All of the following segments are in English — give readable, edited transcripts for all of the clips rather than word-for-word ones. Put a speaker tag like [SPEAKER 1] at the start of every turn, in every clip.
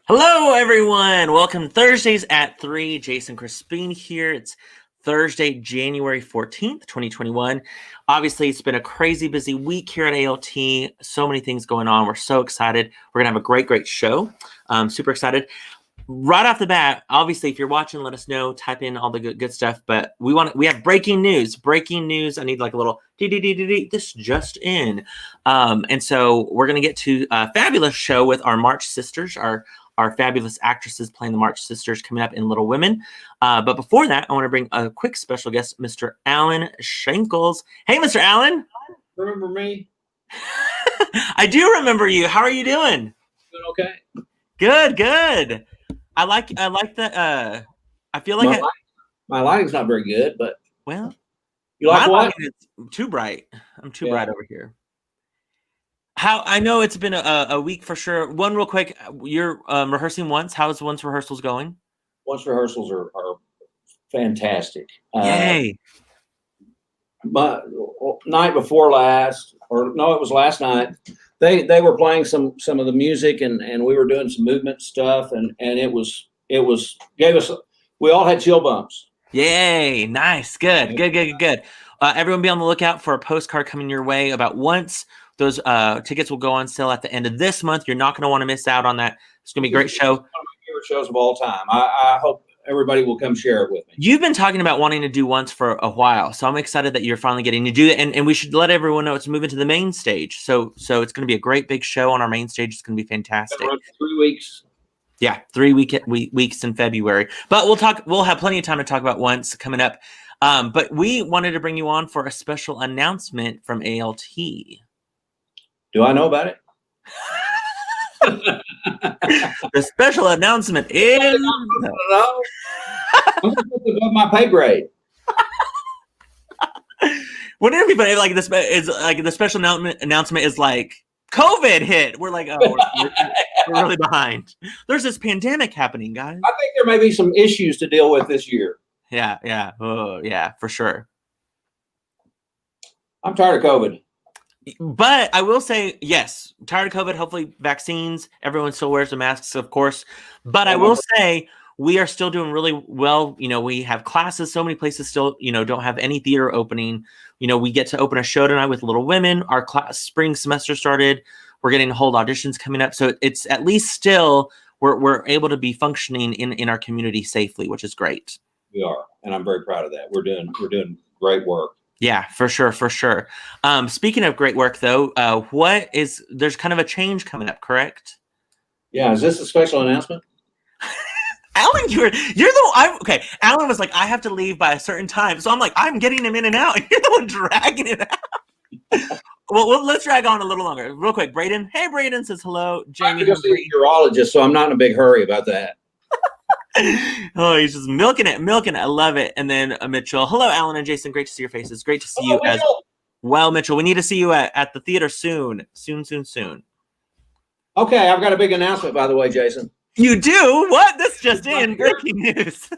[SPEAKER 1] Hello, everyone. Welcome to Thursdays at 3. Jason Crespin here. It's Thursday, January 14th, 2021. Obviously, it's been a crazy busy week here at ALT. So many things going on. We're so excited. We're going to have a great show. Super excited. Right off the bat, obviously, if you're watching, let us know. Type in all the good stuff. But we have breaking news. Breaking news. I need like a little this just in. And so we're going to get to a fabulous show with our March sisters, our fabulous actresses playing the March sisters coming up in Little Women. But before that, I want to bring a quick special guest, Mr. Alan Shankles. Hey, Mr. Alan.
[SPEAKER 2] Remember me?
[SPEAKER 1] I do remember you. How are you doing?
[SPEAKER 2] Doing okay.
[SPEAKER 1] Good. I like the. I feel like
[SPEAKER 2] my lighting's not very good, but
[SPEAKER 1] well,
[SPEAKER 2] you like what?
[SPEAKER 1] Is too bright. I'm too bright over here. How I know it's been a week for sure. One real quick, you're rehearsing once. How's once rehearsals going?
[SPEAKER 2] Once rehearsals are fantastic.
[SPEAKER 1] Yay!
[SPEAKER 2] But night before last, or no, it was last night. They were playing some of the music and we were doing some movement stuff and it gave us, we all had chill bumps.
[SPEAKER 1] Yay! Nice, good. Everyone be on the lookout for a postcard coming your way about once. Those tickets will go on sale at the end of this month. You're not going to want to miss out on that. It's going to be a great show. One of
[SPEAKER 2] my favorite shows of all time. I hope everybody will come share it with me.
[SPEAKER 1] You've been talking about wanting to do once for a while, so I'm excited that you're finally getting to do it. And we should let everyone know it's moving to the main stage. So it's going to be a great big show on our main stage. It's going to be fantastic.
[SPEAKER 2] 3 weeks.
[SPEAKER 1] Yeah, 3 weeks in February. But we'll have plenty of time to talk about once coming up. But we wanted to bring you on for a special announcement from ALT.
[SPEAKER 2] Do I know about it?
[SPEAKER 1] The special announcement is
[SPEAKER 2] above my pay grade.
[SPEAKER 1] Wouldn't it be funny like this is like the special announcement is like COVID hit. We're like, oh, we're really behind. There's this pandemic happening, guys.
[SPEAKER 2] I think there may be some issues to deal with this year.
[SPEAKER 1] Yeah. Oh, yeah, for sure.
[SPEAKER 2] I'm tired of COVID.
[SPEAKER 1] But I will say, yes, tired of COVID, hopefully vaccines. Everyone still wears the masks, of course. But I will say we are still doing really well. You know, we have classes. So many places still, don't have any theater opening. We get to open a show tonight with Little Women. Our spring semester started. We're getting to hold auditions coming up. So it's at least still we're able to be functioning in our community safely, which is great.
[SPEAKER 2] We are. And I'm very proud of that. We're doing great work.
[SPEAKER 1] Yeah, for sure. Speaking of great work, though, there's kind of a change coming up, correct?
[SPEAKER 2] Yeah, is this a special announcement?
[SPEAKER 1] Alan, okay. Alan was like, I have to leave by a certain time, so I'm like, I'm getting him in and out, and you're the one dragging it out. well, let's drag on a little longer, real quick. Braden, hey, Braden says hello. Jamie,
[SPEAKER 2] I'm a urologist, so I'm not in a big hurry about that.
[SPEAKER 1] Oh, he's just milking it. I love it. And then Mitchell, hello, Alan and Jason. Great to see your faces. Great to see you as well, Mitchell. We need to see you at the theater soon.
[SPEAKER 2] Okay, I've got a big announcement, by the way, Jason.
[SPEAKER 1] You do? What? This just in. Breaking news.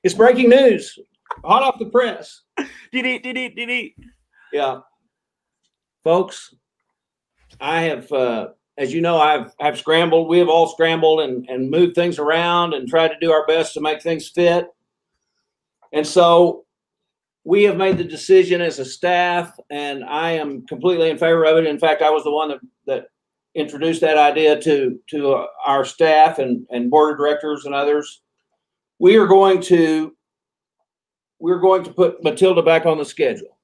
[SPEAKER 2] It's breaking news. Hot off the press. Yeah. Folks, I have as you know, I've scrambled. We have all scrambled and moved things around and tried to do our best to make things fit. And so we have made the decision as a staff, and I am completely in favor of it. In fact, I was the one that introduced that idea to our staff and board of directors and others. We're going to put Matilda back on the schedule.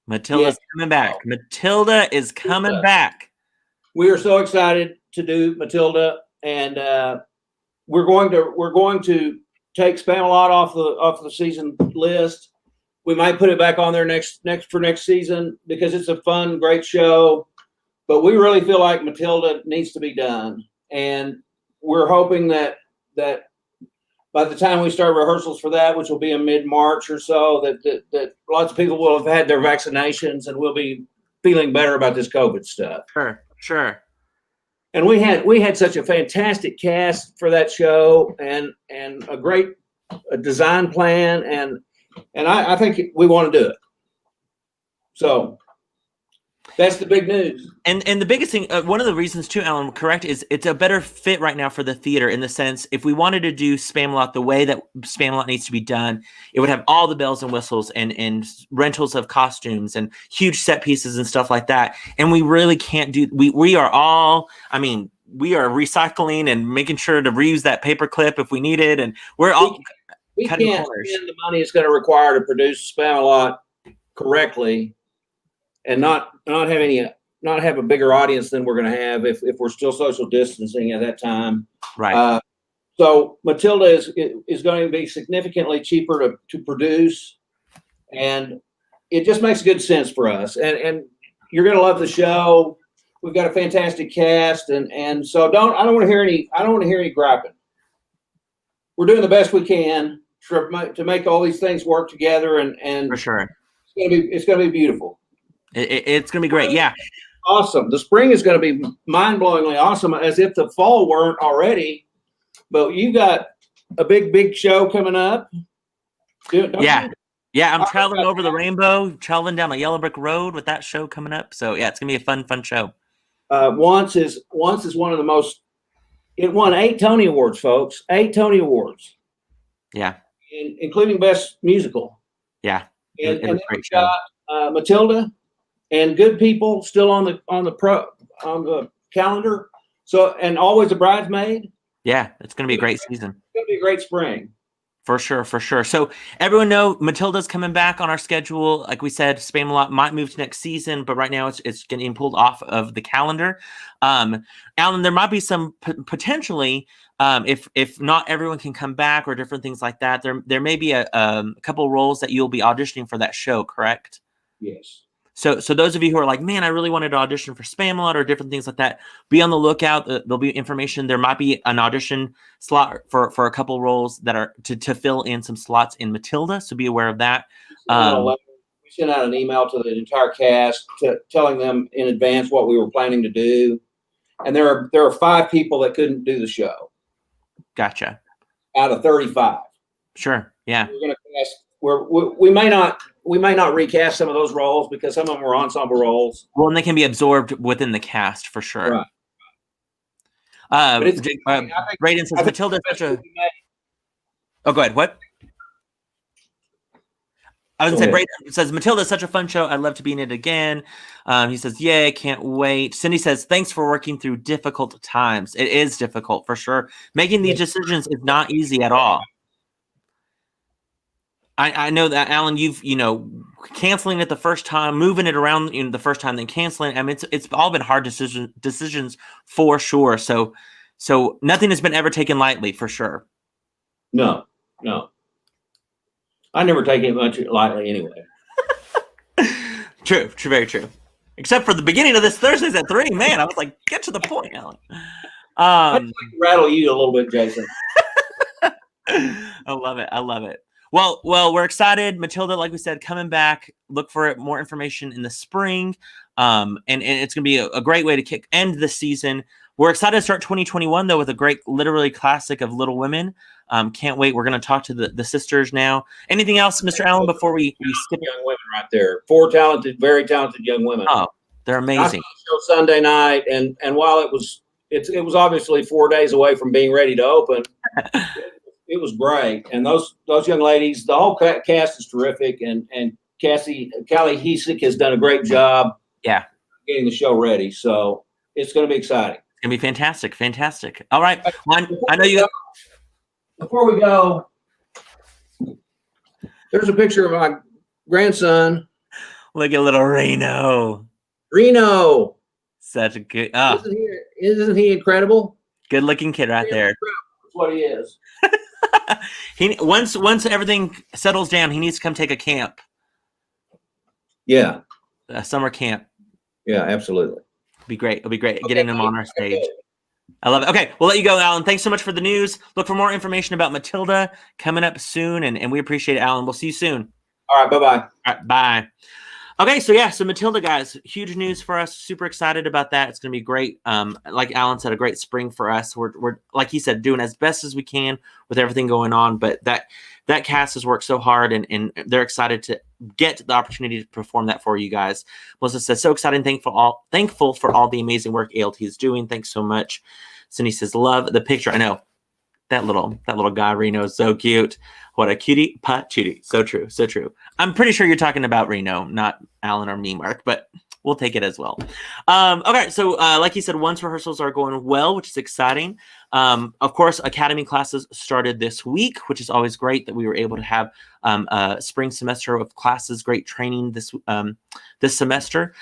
[SPEAKER 1] Matilda's coming back. Matilda is coming back.
[SPEAKER 2] We are so excited to do Matilda, and we're going to take Spamalot off the season list. We might put it back on there next season because it's a fun, great show. But we really feel like Matilda needs to be done, and we're hoping that by the time we start rehearsals for that, which will be in mid-March or so, that lots of people will have had their vaccinations and we'll be feeling better about this COVID stuff.
[SPEAKER 1] Sure.
[SPEAKER 2] And we had such a fantastic cast for that show and a great design plan, and I think we want to do it. So That's the big news.
[SPEAKER 1] And the biggest thing, one of the reasons too, Alan, correct, is it's a better fit right now for the theater in the sense if we wanted to do Spamalot the way that Spamalot needs to be done, it would have all the bells and whistles and rentals of costumes and huge set pieces and stuff like that. And we really can't do. We are all. I mean, we are recycling and making sure to reuse that paper clip if we need it, and we're all.
[SPEAKER 2] We can't spend the money it's going to require to produce Spamalot correctly, and not have a bigger audience than we're going to have if we're still social distancing at that time.
[SPEAKER 1] Right.
[SPEAKER 2] So Matilda is going to be significantly cheaper to produce, and it just makes good sense for us. And you're going to love the show. We've got a fantastic cast, and so I don't want to hear any griping. We're doing the best we can to make all these things work together, and
[SPEAKER 1] for sure,
[SPEAKER 2] it's going to be beautiful.
[SPEAKER 1] It's going to be great. Yeah.
[SPEAKER 2] Awesome. The spring is going to be mind-blowingly awesome, as if the fall weren't already. But you got a big show coming up.
[SPEAKER 1] Yeah. I'm traveling over the rainbow, traveling down a yellow brick road with that show coming up. So yeah, it's going to be a fun show.
[SPEAKER 2] Once is one of the most. It won 8 Tony Awards, folks. 8 Tony Awards.
[SPEAKER 1] Yeah.
[SPEAKER 2] Including Best Musical.
[SPEAKER 1] Yeah.
[SPEAKER 2] And then we've got Matilda and Good People still on the calendar. So, and Always a Bridesmaid.
[SPEAKER 1] Yeah, it's going to be a great season.
[SPEAKER 2] It's going to be a great spring.
[SPEAKER 1] For sure. So everyone know Matilda's coming back on our schedule. Like we said, Spamalot might move to next season, but right now it's getting pulled off of the calendar. Alan, there might be some potentially, if not everyone can come back or different things like that, there may be a couple of roles that you'll be auditioning for that show, correct?
[SPEAKER 2] Yes.
[SPEAKER 1] So those of you who are like, man, I really wanted to audition for Spamalot or different things like that, be on the lookout. There'll be information. There might be an audition slot for a couple roles that are to fill in some slots in Matilda. So be aware of that.
[SPEAKER 2] We sent out an email to the entire cast telling them in advance what we were planning to do. And there are 5 people that couldn't do the show.
[SPEAKER 1] Gotcha.
[SPEAKER 2] Out of 35.
[SPEAKER 1] Sure. Yeah.
[SPEAKER 2] We're going to cast. We may not recast some of those roles because some of them are ensemble roles.
[SPEAKER 1] Well, and they can be absorbed within the cast for sure.
[SPEAKER 2] Right.
[SPEAKER 1] Braden says Matilda is such a. Oh, go ahead. What? I was going to say, Braden says Matilda is such a fun show. I'd love to be in it again. He says, "Yay, can't wait." Cindy says, "Thanks for working through difficult times." It is difficult for sure. Making these decisions is not easy at all. I know that, Alan, you've canceling it the first time, moving it around the first time, then canceling. I mean, it's all been hard decisions for sure. So nothing has been ever taken lightly for sure.
[SPEAKER 2] No. I never take it much lightly anyway.
[SPEAKER 1] True, very true. Except for the beginning of this Thursdays at 3, man, I was like, get to the point, Alan.
[SPEAKER 2] I'd like to rattle you a little bit, Jason.
[SPEAKER 1] I love it. Well, we're excited. Matilda, like we said, coming back. Look for it. More information in the spring. And it's going to be a great way to end the season. We're excited to start 2021, though, with a great, literally classic of Little Women. Can't wait. We're going to talk to the sisters now. Anything else, Mr. Allen, before we skip?
[SPEAKER 2] Young women right there. 4 talented, very talented young women.
[SPEAKER 1] Oh, they're amazing.
[SPEAKER 2] I saw the show Sunday night, and while it was obviously 4 days away from being ready to open, it was great. And those young ladies, the whole cast is terrific, and Callie Hesick has done a great job.
[SPEAKER 1] Yeah,
[SPEAKER 2] getting the show ready. So it's going to be exciting.
[SPEAKER 1] It's going to be fantastic. All right. Well, I know you.
[SPEAKER 2] Before we go, there's a picture of my grandson.
[SPEAKER 1] Look at little Reno. Such a good.
[SPEAKER 2] Isn't he incredible?
[SPEAKER 1] Good looking kid right there.
[SPEAKER 2] That's what he is.
[SPEAKER 1] Once everything settles down, he needs to come take a camp.
[SPEAKER 2] Yeah.
[SPEAKER 1] A summer camp.
[SPEAKER 2] Yeah, absolutely.
[SPEAKER 1] It'll be great. Getting him on our stage. I love it. Okay, we'll let you go, Alan. Thanks so much for the news. Look for more information about Matilda coming up soon, and we appreciate it, Alan. We'll see you soon.
[SPEAKER 2] All right, bye-bye.
[SPEAKER 1] All right, bye. Okay, so Matilda, guys, huge news for us. Super excited about that. It's going to be great. Like Alan said, a great spring for us. We're like he said, doing as best as we can with everything going on. But that cast has worked so hard, and they're excited to get the opportunity to perform that for you guys. Melissa says, so excited, and thankful for all the amazing work ALT is doing. Thanks so much. Cindy says, love the picture. I know. That little guy, Reno, is so cute. What a cutie patootie. So true, so true. I'm pretty sure you're talking about Reno, not Alan or me, Mark, but we'll take it as well. Okay, so like you said, once rehearsals are going well, which is exciting. Of course, academy classes started this week, which is always great that we were able to have a spring semester of classes, great training this semester.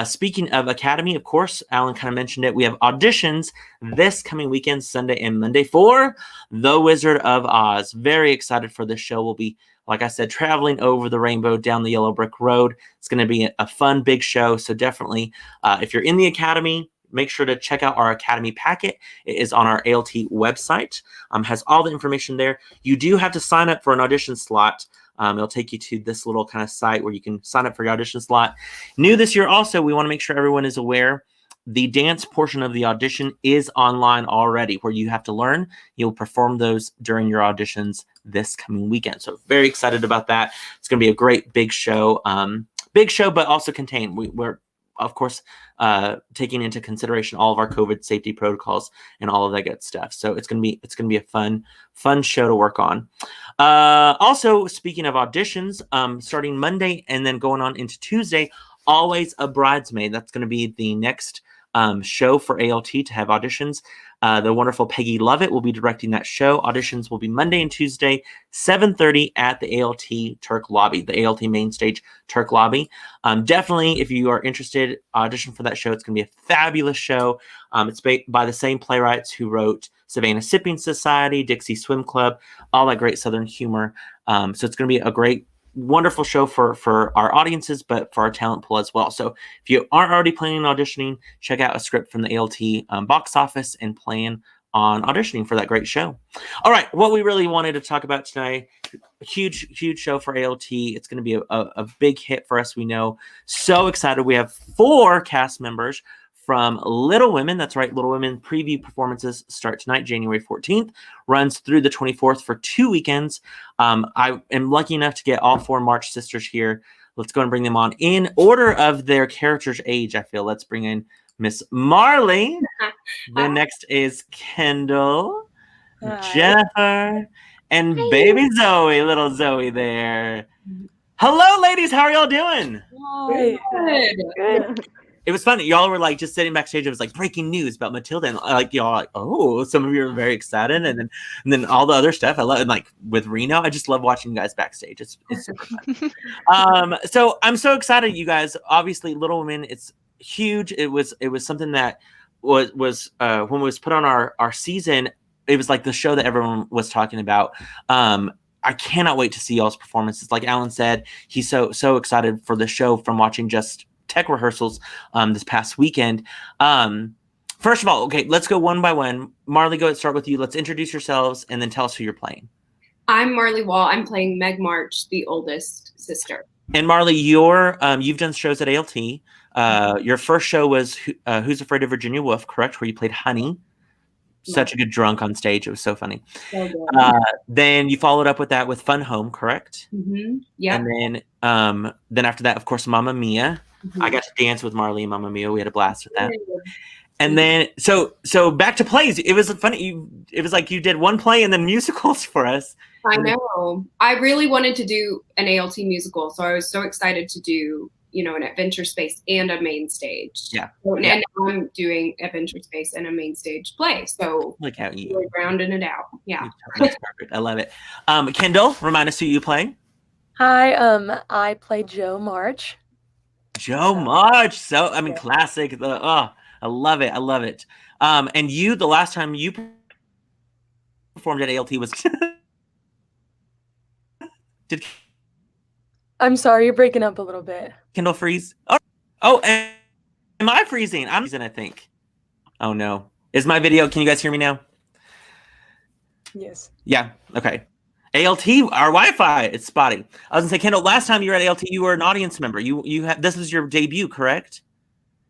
[SPEAKER 1] Speaking of academy, of course, Alan kind of mentioned it. We have auditions this coming weekend, Sunday and Monday, for The Wizard of Oz. Very excited for this show. We'll be, like I said, traveling over the rainbow down the yellow brick road. It's going to be a fun, big show. So definitely, if you're in the academy, make sure to check out our academy packet. It is on our ALT website. Has all the information there. You do have to sign up for an audition slot. It'll take you to this little kind of site where you can sign up for your audition slot. New this year also, we want to make sure everyone is aware the dance portion of the audition is online already, where you have to learn. You'll perform those during your auditions this coming weekend. So very excited about that. It's going to be a great big show, but also contained. We're of course, taking into consideration all of our COVID safety protocols and all of that good stuff. So it's gonna be a fun show to work on. Also, speaking of auditions, starting Monday and then going on into Tuesday, Always a Bridesmaid. That's going to be the next show for ALT to have auditions. The wonderful Peggy Lovett will be directing that show. Auditions will be Monday and Tuesday, 7:30 at the ALT Turk Lobby, the ALT Main Stage Turk Lobby. Definitely, if you are interested, audition for that show. It's going to be a fabulous show. It's by the same playwrights who wrote Savannah Sipping Society, Dixie Swim Club, all that great Southern humor. So it's going to be a great, wonderful show for our audiences, but for our talent pool as well. So if you aren't already planning on auditioning, check out a script from the ALT box office and plan on auditioning for that great show. All right, what we really wanted to talk about tonight, a huge show for ALT. It's going to be a big hit for us, we know. So excited. We have 4 cast members from Little Women. That's right, Little Women preview performances start tonight, January 14th, runs through the 24th for 2 weekends. I am lucky enough to get all 4 March sisters here. Let's go and bring them on in order of their character's age, I feel. Let's bring in Miss Marley. Then next is Kendall, Jennifer, and baby Zoe, little Zoe there. Hello, ladies. How are y'all doing?
[SPEAKER 3] Good.
[SPEAKER 4] Good.
[SPEAKER 1] It was funny. Y'all were like just sitting backstage. It was like breaking news about Matilda, and like y'all like, oh, some of you are very excited, and then all the other stuff. I love, and like with Reno, I just love watching you guys backstage. It's super fun. So I'm so excited, you guys. Obviously, Little Women, it's huge. It was something that was when it was put on our season. It was like the show that everyone was talking about. I cannot wait to see y'all's performances. Like Alan said, he's so excited for the show from watching just tech rehearsals this past weekend. First of all, okay, let's go one by one. Marley, go ahead, start with you. Let's introduce yourselves and then tell us who you're playing.
[SPEAKER 3] I'm Marley Wall. I'm playing Meg March, the oldest sister.
[SPEAKER 1] And Marley, you've done shows at ALT. Your first show was Who's Afraid of Virginia Woolf, correct? Where you played Honey. Such a good drunk on stage. It was so funny.
[SPEAKER 3] So good.
[SPEAKER 1] Then you followed up with that with Fun Home, correct?
[SPEAKER 3] Mm-hmm. Yeah.
[SPEAKER 1] And then after that, of course, Mamma Mia. Mm-hmm. I got to dance with Marley and Mamma Mia. We had a blast with that. And then so back to plays. It was funny. It was like you did one play and then musicals for us.
[SPEAKER 3] I know. I really wanted to do an ALT musical, so I was so excited to do, an adventure space and a main stage.
[SPEAKER 1] Yeah.
[SPEAKER 3] And now I'm doing adventure space and a main stage play. So
[SPEAKER 1] look how you
[SPEAKER 3] really rounding it out. Yeah.
[SPEAKER 1] That's perfect. I love it. Kendall, remind us who you play.
[SPEAKER 4] Hi, I play Joe March.
[SPEAKER 1] Joe March. So classic. I love it. I love it. And you, the last time you performed at ALT was
[SPEAKER 4] I'm sorry, you're breaking up a little bit.
[SPEAKER 1] Kendall freeze. Oh, am I freezing? I'm freezing, I think. Oh no. Is my video, can you guys hear me now?
[SPEAKER 4] Yes.
[SPEAKER 1] Yeah. Okay. ALT, our Wi-Fi is spotty. I was gonna say, Kendall, last time you were at ALT, you were an audience member. You had this was your debut, correct?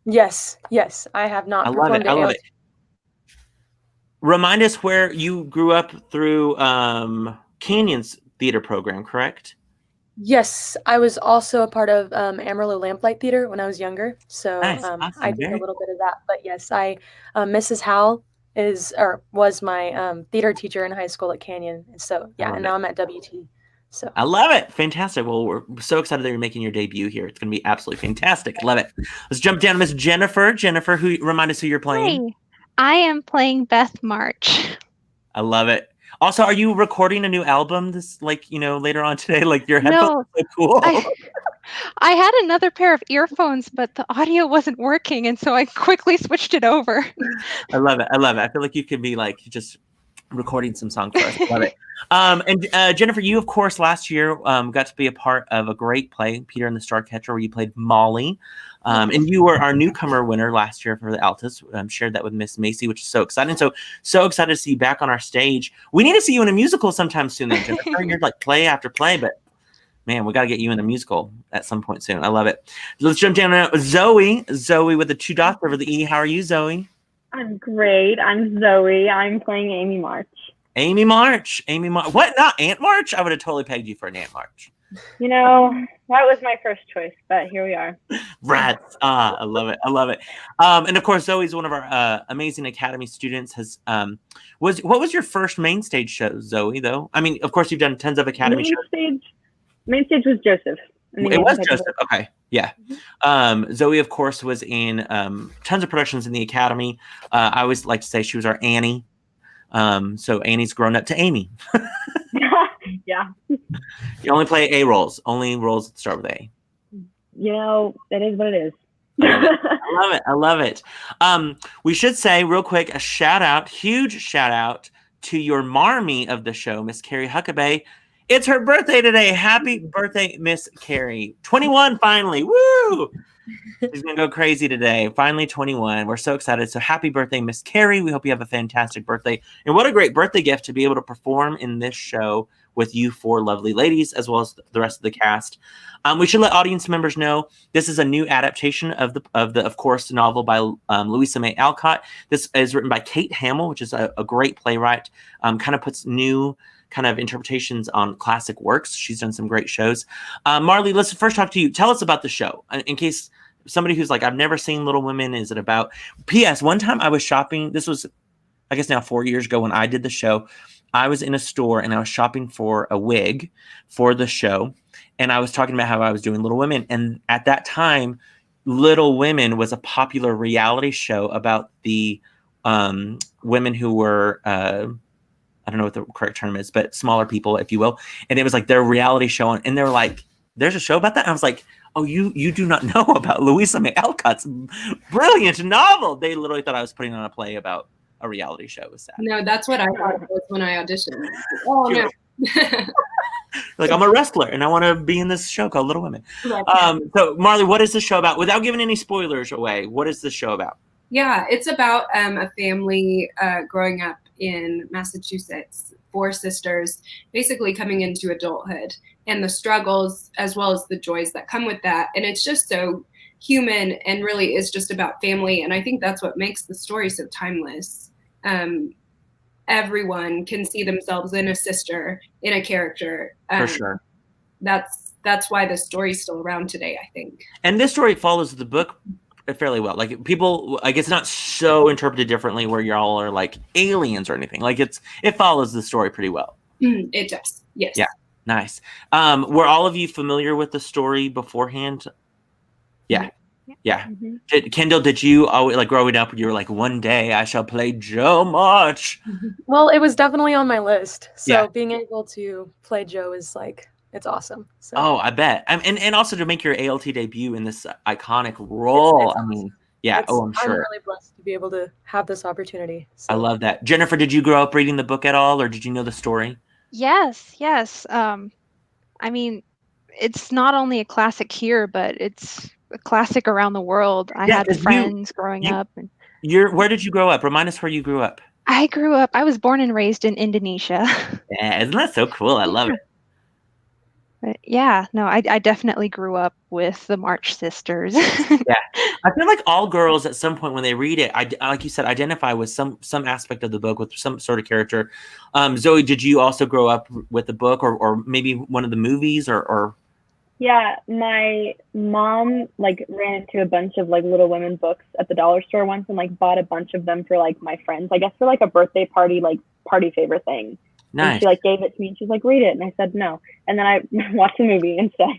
[SPEAKER 4] Yes, I have
[SPEAKER 1] I
[SPEAKER 4] not
[SPEAKER 1] love it.
[SPEAKER 4] performed
[SPEAKER 1] I
[SPEAKER 4] at
[SPEAKER 1] love
[SPEAKER 4] ALT.
[SPEAKER 1] it. Remind us where you grew up through Canyon's theater program, correct?
[SPEAKER 4] Yes, I was also a part of Amarillo Lamplight Theater when I was younger, so
[SPEAKER 1] Nice,
[SPEAKER 4] I
[SPEAKER 1] awesome,
[SPEAKER 4] did a
[SPEAKER 1] very
[SPEAKER 4] little
[SPEAKER 1] cool.
[SPEAKER 4] bit of that. But yes, Mrs. Howell was my theater teacher in high school at Canyon. So
[SPEAKER 1] I
[SPEAKER 4] yeah,
[SPEAKER 1] love
[SPEAKER 4] and
[SPEAKER 1] it.
[SPEAKER 4] now I'm at WT. So
[SPEAKER 1] I love it. Fantastic. Well, we're so excited that you're making your debut here. It's going to be absolutely fantastic. Love it. Let's jump down to Miss Jennifer. Jennifer, who remind us who you're playing?
[SPEAKER 5] Hi, I am playing Beth March.
[SPEAKER 1] I love it. Also, are you recording a new album this later on today? Like your headphones
[SPEAKER 5] No,
[SPEAKER 1] are so cool.
[SPEAKER 5] I had another pair of earphones, but the audio wasn't working, and so I quickly switched it over.
[SPEAKER 1] I love it. I love it. I feel like you could be like just recording some songs for us. I love it. And Jennifer, you of course last year got to be a part of a great play, Peter and the Starcatcher, where you played Molly. And you were our newcomer winner last year for the Altus. Shared that with Miss Macy, which is so exciting. So excited to see you back on our stage. We need to see you in a musical sometime soon, then, Jennifer. You're like play after play, but man, we got to get you in a musical at some point soon. I love it. Let's jump down to Zoe. Zoe with the 2 dots over the E. How are you, Zoe?
[SPEAKER 6] I'm great. I'm Zoe. I'm playing Amy March.
[SPEAKER 1] Amy March. What? Not Aunt March? I would have totally pegged you for an Aunt March.
[SPEAKER 6] You know, that was my first choice, but here we are.
[SPEAKER 1] Rats. I love it. I love it. And of course, Zoe's one of our amazing Academy students. What was your first main stage show, Zoe? Though I mean, of course, you've done tons of Academy shows.
[SPEAKER 6] Main stage was Joseph.
[SPEAKER 1] It was Joseph. Okay, yeah. Zoe, of course, was in tons of productions in the Academy. I always like to say she was our Annie. So Annie's grown up to Amy.
[SPEAKER 6] Yeah.
[SPEAKER 1] You only play A roles. Only roles that start with A.
[SPEAKER 6] You know, that is what it is.
[SPEAKER 1] I love it. I love it. We should say real quick huge shout out to your Marmee of the show, Miss Carrie Huckabee. It's her birthday today. Happy birthday, Miss Carrie. 21 finally. Woo! She's going to go crazy today. Finally 21. We're so excited. So happy birthday, Miss Carrie. We hope you have a fantastic birthday. And what a great birthday gift to be able to perform in this show with you 4 lovely ladies, as well as the rest of the cast. We should let audience members know this is a new adaptation of course, the novel by Louisa May Alcott. This is written by Kate Hamill, which is a great playwright. Kind of puts new kind of interpretations on classic works. She's done some great shows. Marley, let's first talk to you. Tell us about the show, in case somebody who's like, I've never seen Little Women. Is it about? P.S. One time I was shopping. This was, I guess now 4 years ago when I did the show. I was in a store and I was shopping for a wig for the show. And I was talking about how I was doing Little Women. And at that time, Little Women was a popular reality show about the women who were, I don't know what the correct term is, but smaller people, if you will. And it was like their reality show. And they were like, there's a show about that? And I was like, oh, you do not know about Louisa May Alcott's brilliant novel. They literally thought I was putting on a play about a reality show. It was sad.
[SPEAKER 3] No, that's what I thought it was when I auditioned. Oh, no.
[SPEAKER 1] Like, I'm a wrestler and I want to be in this show called Little Women. So Marley, what is the show about? Without giving any spoilers away, what is the show about?
[SPEAKER 3] Yeah, it's about a family growing up in Massachusetts, 4 sisters, basically coming into adulthood and the struggles as well as the joys that come with that. And it's just so human and really is just about family. And I think that's what makes the story so timeless. Everyone can see themselves in a sister, in a character.
[SPEAKER 1] For sure.
[SPEAKER 3] That's why the story's still around today, I think.
[SPEAKER 1] And this story follows the book fairly well. Like, people, like, it's not so interpreted differently where y'all are like aliens or anything. Like, it follows the story pretty well.
[SPEAKER 3] It does. Yes.
[SPEAKER 1] Yeah. Nice. Were all of you familiar with the story beforehand? Yeah. Yeah. Mm-hmm. Kendall, did you always, like, growing up, you were like, one day I shall play Jo March?
[SPEAKER 4] Well, it was definitely on my list. So being able to play Jo is like, it's awesome. So.
[SPEAKER 1] Oh, I bet. And also to make your ALT debut in this iconic role. I mean, yeah. I'm sure.
[SPEAKER 4] I'm really blessed to be able to have this opportunity. So.
[SPEAKER 1] I love that. Jennifer, did you grow up reading the book at all, or did you know the story?
[SPEAKER 5] Yes. I mean, it's not only a classic here, but it's a classic around the world. I had friends growing up. And
[SPEAKER 1] where did you grow up? Remind us where you grew up.
[SPEAKER 5] I was born and raised in Indonesia.
[SPEAKER 1] Yeah, isn't that so cool? I love it.
[SPEAKER 5] But yeah, no, I definitely grew up with the March Sisters.
[SPEAKER 1] Yeah, I feel like all girls at some point when they read it, like you said, identify with some aspect of the book with some sort of character. Zoe, did you also grow up with the book, or maybe one of the movies, or?
[SPEAKER 6] Yeah, my mom like ran into a bunch of like Little Women books at the dollar store once and like bought a bunch of them for like my friends. I guess for like a birthday party, like party favor thing. And
[SPEAKER 1] Nice.
[SPEAKER 6] she like gave it to me and she's like, read it. And I said no. And then I watched the movie instead.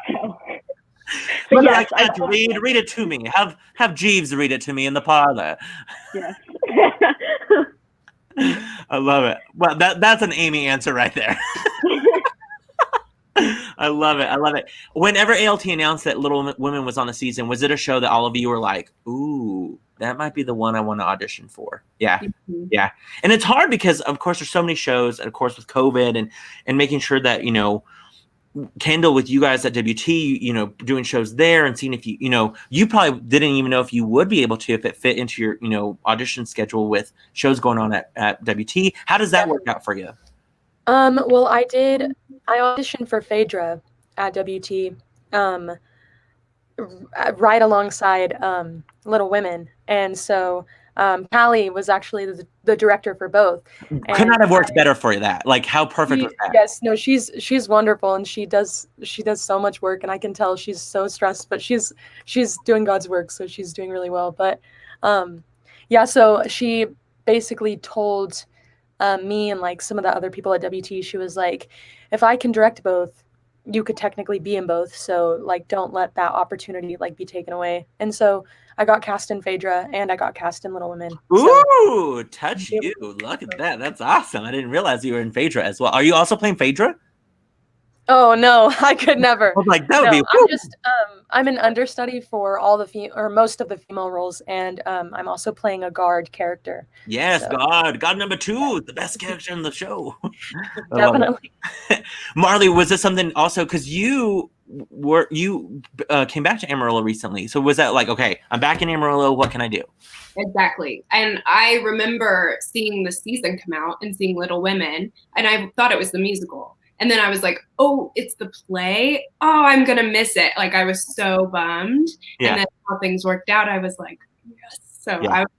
[SPEAKER 6] So, but yes,
[SPEAKER 1] I read it to me. Have Jeeves read it to me in the parlor.
[SPEAKER 6] Yes.
[SPEAKER 1] I love it. Well, that's an Amy answer right there. I love it. I love it. Whenever ALT announced that Little Women was on the season, was it a show that all of you were like, ooh, that might be the one I want to audition for? Yeah.
[SPEAKER 6] Mm-hmm.
[SPEAKER 1] Yeah. And it's hard because, of course, there's so many shows, and of course, with COVID and making sure that, Kendall, with you guys at WT, doing shows there and seeing if you probably didn't even know if you would be able to, if it fit into your, audition schedule with shows going on at WT. How does that work out for you?
[SPEAKER 4] Well, I auditioned for Phaedra at WT, right alongside Little Women. And so Callie was actually the director for both.
[SPEAKER 1] Could not have worked better for you. That, like, how perfect was that?
[SPEAKER 4] Yes, no, she's wonderful, and she does so much work, and I can tell she's so stressed, but she's doing God's work, so she's doing really well. But yeah, so she basically told me and like some of the other people at WT, she was like, if I can direct both, you could technically be in both, so like don't let that opportunity like be taken away. And so I got cast in Phaedra and I got cast in Little Women.
[SPEAKER 1] Ooh, touch you. Look at that. That's awesome. I didn't realize you were in Phaedra as well. Are you also playing Phaedra?
[SPEAKER 4] Oh no, I could never.
[SPEAKER 1] I was like, that would be.
[SPEAKER 4] I'm just I'm an understudy for all the or most of the female roles, and I'm also playing a guard character.
[SPEAKER 1] Yes, so. God number 2, the best character in the show.
[SPEAKER 4] Definitely.
[SPEAKER 1] Marley, was this something also because you came back to Amarillo recently? So was that like, okay, I'm back in Amarillo, what can I do?
[SPEAKER 3] Exactly. And I remember seeing the season come out and seeing Little Women, and I thought it was the musical. And then I was like, oh, it's the play. Oh, I'm going to miss it. Like, I was so bummed. Yeah. And then how things worked out, I was like, yes. So yeah. I was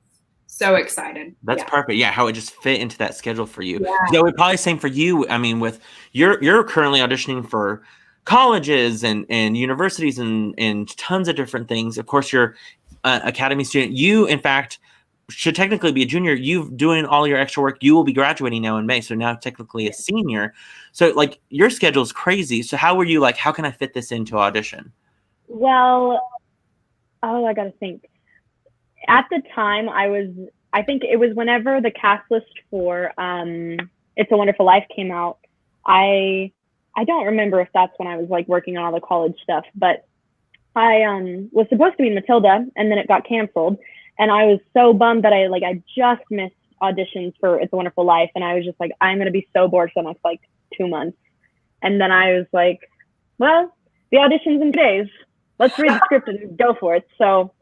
[SPEAKER 3] so excited.
[SPEAKER 1] That's perfect. Yeah, how it just fit into that schedule for you. Yeah. So it probably same for you. I mean, with you're currently auditioning for colleges and universities and tons of different things. Of course, you're an academy student. You, in fact, should technically be a junior. You've doing all your extra work. You will be graduating now in May. So now technically a senior. So like your schedule is crazy. So how were you like, how can I fit this into audition?
[SPEAKER 6] Well, I got to think. At the time I think it was whenever the cast list for It's a Wonderful Life came out. I don't remember if that's when I was like working on all the college stuff, but I was supposed to be in Matilda and then it got canceled. And I was so bummed that I just missed auditions for It's a Wonderful Life. And I was just like, I'm going to be so bored for the next like 2 months. And then I was like, well, the audition's in 2 days. Let's read the script and go for it. So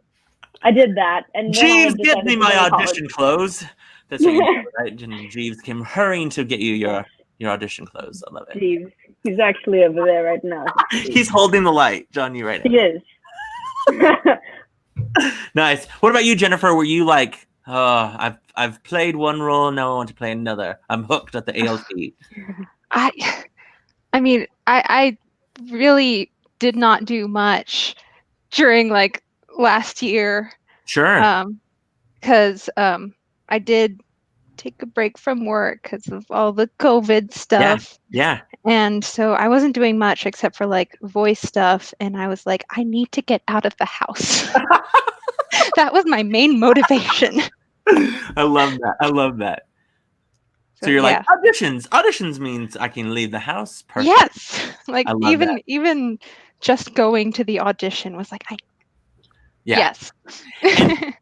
[SPEAKER 6] I did that. And
[SPEAKER 1] Jeeves, get me my audition clothes. That's what you do, right? And Jeeves came hurrying to get you your audition clothes. I love it.
[SPEAKER 6] Jeeves. He's actually over there right now.
[SPEAKER 1] He's holding the light, John, you right now.
[SPEAKER 6] He is.
[SPEAKER 1] Nice. What about you, Jennifer? Were you like, oh, I've played one role, now I want to play another. I'm hooked at the ALT.
[SPEAKER 5] I mean, I really did not do much during like last year.
[SPEAKER 1] Sure.
[SPEAKER 5] Because I did take a break from work because of all the COVID stuff.
[SPEAKER 1] Yeah.
[SPEAKER 5] And so I wasn't doing much except for like voice stuff. And I was like, I need to get out of the house. That was my main motivation.
[SPEAKER 1] I love that. So you're like, auditions means I can leave the house. Perfect.
[SPEAKER 5] Yes. Like even just going to the audition was like, yes.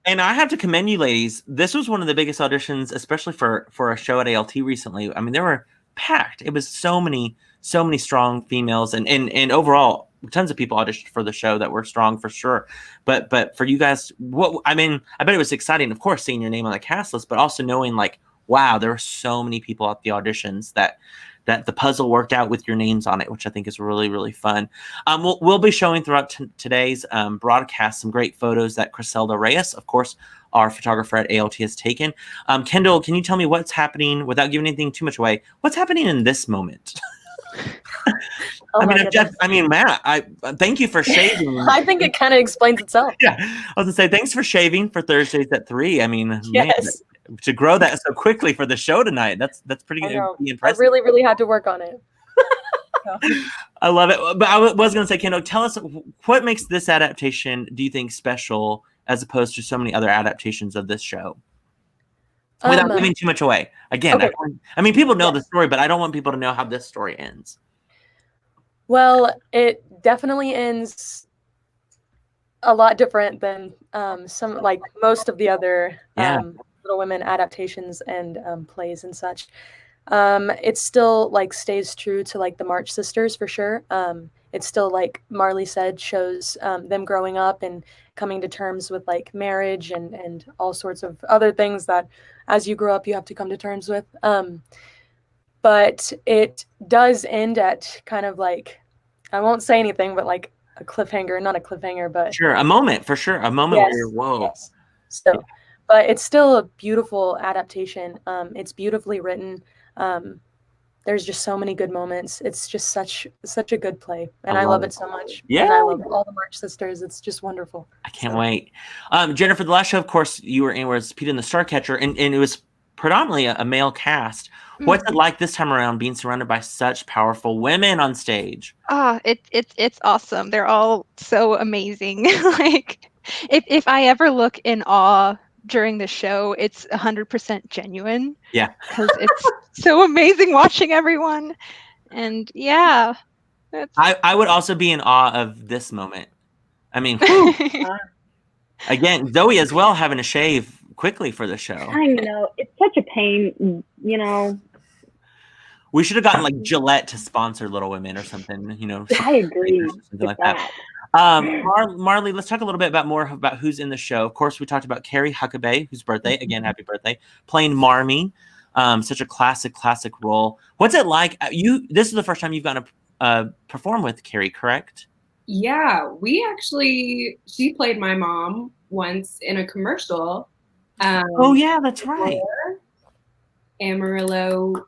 [SPEAKER 1] And I have to commend you ladies. This was one of the biggest auditions, especially for a show at ALT recently. I mean, they were packed. It was so many strong females and overall tons of people auditioned for the show that were strong for sure. But for you guys, I bet it was exciting, of course, seeing your name on the cast list, but also knowing like wow, there were so many people at the auditions that the puzzle worked out with your names on it, which I think is really, really fun. We'll be showing throughout today's broadcast some great photos that Criselda Reyes, of course, our photographer at ALT, has taken. Kendall, can you tell me what's happening, without giving anything too much away, what's happening in this moment?
[SPEAKER 4] Oh my goodness.
[SPEAKER 1] Matt, I thank you for shaving.
[SPEAKER 4] I think it kind of explains itself.
[SPEAKER 1] Yeah, I was gonna say thanks for shaving for Thursdays at 3. I mean,
[SPEAKER 4] Yes.
[SPEAKER 1] man, to grow that so quickly for the show tonight, that's pretty impressive.
[SPEAKER 4] I really, really had to work on it.
[SPEAKER 1] I love it. But I was going to say, Kendall, tell us what makes this adaptation, do you think, special as opposed to so many other adaptations of this show? Without giving too much away. Again,
[SPEAKER 4] okay.
[SPEAKER 1] I mean, people know the story, but I don't want people to know how this story ends.
[SPEAKER 4] Well, it definitely ends a lot different than some, like most of the other Little Women adaptations and plays and such. It still like stays true to like the March sisters for sure. It's still, like Marley said, shows them growing up and coming to terms with like marriage and all sorts of other things that as you grow up you have to come to terms with. But it does end at kind of like, I won't say anything, but like a cliffhanger, not a cliffhanger, but
[SPEAKER 1] sure, a moment for sure, a moment where you're whoa.
[SPEAKER 4] Yes. So, but it's still a beautiful adaptation. It's beautifully written. There's just so many good moments. It's just such a good play, and I love it so much.
[SPEAKER 1] Yeah,
[SPEAKER 4] and I love all the March sisters. It's just wonderful.
[SPEAKER 1] I can't wait. Jennifer, the last show, of course, you were in was Peter and the Starcatcher, and it was predominantly a male cast. What's it like this time around being surrounded by such powerful women on stage?
[SPEAKER 5] It's awesome. They're all so amazing. Like if I ever look in awe during the show, it's 100% genuine.
[SPEAKER 1] Yeah.
[SPEAKER 5] Because it's so amazing watching everyone. And yeah.
[SPEAKER 1] I would also be in awe of this moment. I mean, again, Zoe as well having to shave quickly for the show.
[SPEAKER 6] I know. It's such a pain, you know.
[SPEAKER 1] We should have gotten like Gillette to sponsor Little Women or something, you know.
[SPEAKER 6] I agree.
[SPEAKER 1] Something like that. Marley, let's talk a little bit more about who's in the show. Of course, we talked about Carrie Huckabee, whose birthday, again, happy birthday, playing Marmee. Such a classic role. What's it like? This is the first time you've gotten to perform with Carrie, correct?
[SPEAKER 3] Yeah, she played my mom once in a commercial.
[SPEAKER 1] Oh yeah, that's right.
[SPEAKER 3] Amarillo.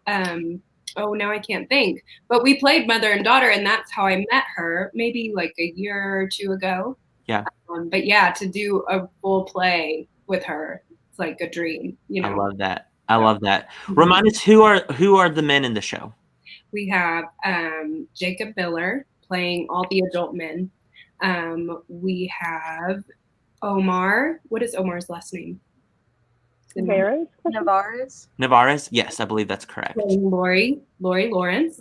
[SPEAKER 3] Now I can't think. But we played mother and daughter, and that's how I met her, maybe like a year or two ago.
[SPEAKER 1] Yeah.
[SPEAKER 3] But yeah, to do a full play with her, it's like a dream. You know.
[SPEAKER 1] I love that. Remind us who are the men in the show?
[SPEAKER 3] We have Jacob Miller playing all the adult men. We have Omar. What is Omar's last name?
[SPEAKER 4] Navarez.
[SPEAKER 1] Yes, I believe that's correct.
[SPEAKER 3] Lori Lawrence.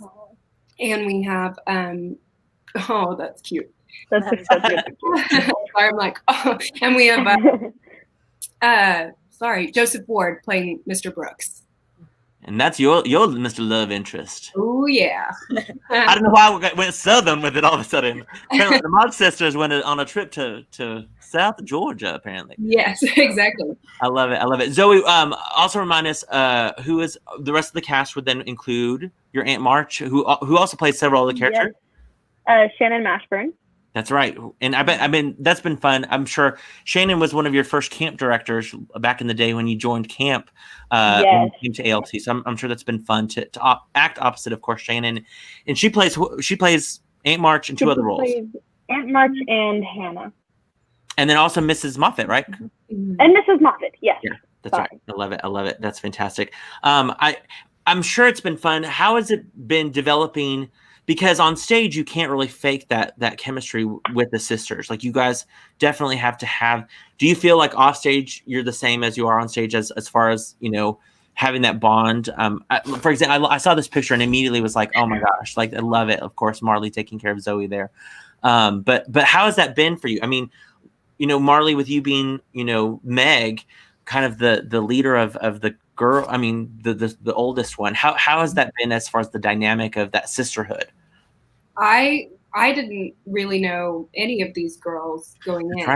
[SPEAKER 3] And we have oh, that's cute.
[SPEAKER 6] That's accepted.
[SPEAKER 3] Sorry, I'm like, oh. And we have Joseph Ward playing Mr. Brooks.
[SPEAKER 1] And that's your Mr. Love interest.
[SPEAKER 3] Oh yeah.
[SPEAKER 1] I don't know why we went southern with it all of a sudden. Apparently the Mod sisters went on a trip to South Georgia, apparently.
[SPEAKER 3] Yes, exactly.
[SPEAKER 1] I love it. Zoe, also remind us who is the rest of the cast would then include your Aunt March, who also plays several of the characters.
[SPEAKER 6] Yes. Shannon Mashburn.
[SPEAKER 1] That's right. And I mean, that's been fun. I'm sure Shannon was one of your first camp directors back in the day when you joined camp when you came to ALT. So I'm sure that's been fun to act opposite, of course, Shannon. And she plays Aunt March in two other roles.
[SPEAKER 6] Aunt March and Hannah.
[SPEAKER 1] And then also Mrs. Moffat, right?
[SPEAKER 6] And Mrs. Moffat, yes.
[SPEAKER 1] Yeah, that's right. I love it. That's fantastic. I'm sure it's been fun. How has it been developing? Because on stage, you can't really fake that chemistry with the sisters. Like you guys definitely have to have. Do you feel like off stage you're the same as you are on stage as far as, you know, having that bond? For example, I saw this picture and immediately was like, oh my gosh, like I love it. Of course, Marley taking care of Zoe there. But how has that been for you? I mean, you know, Marley, with you being, you know, Meg, kind of the leader of the girl, I mean, the oldest one. How has that been as far as the dynamic of that sisterhood?
[SPEAKER 3] I didn't really know any of these girls going in.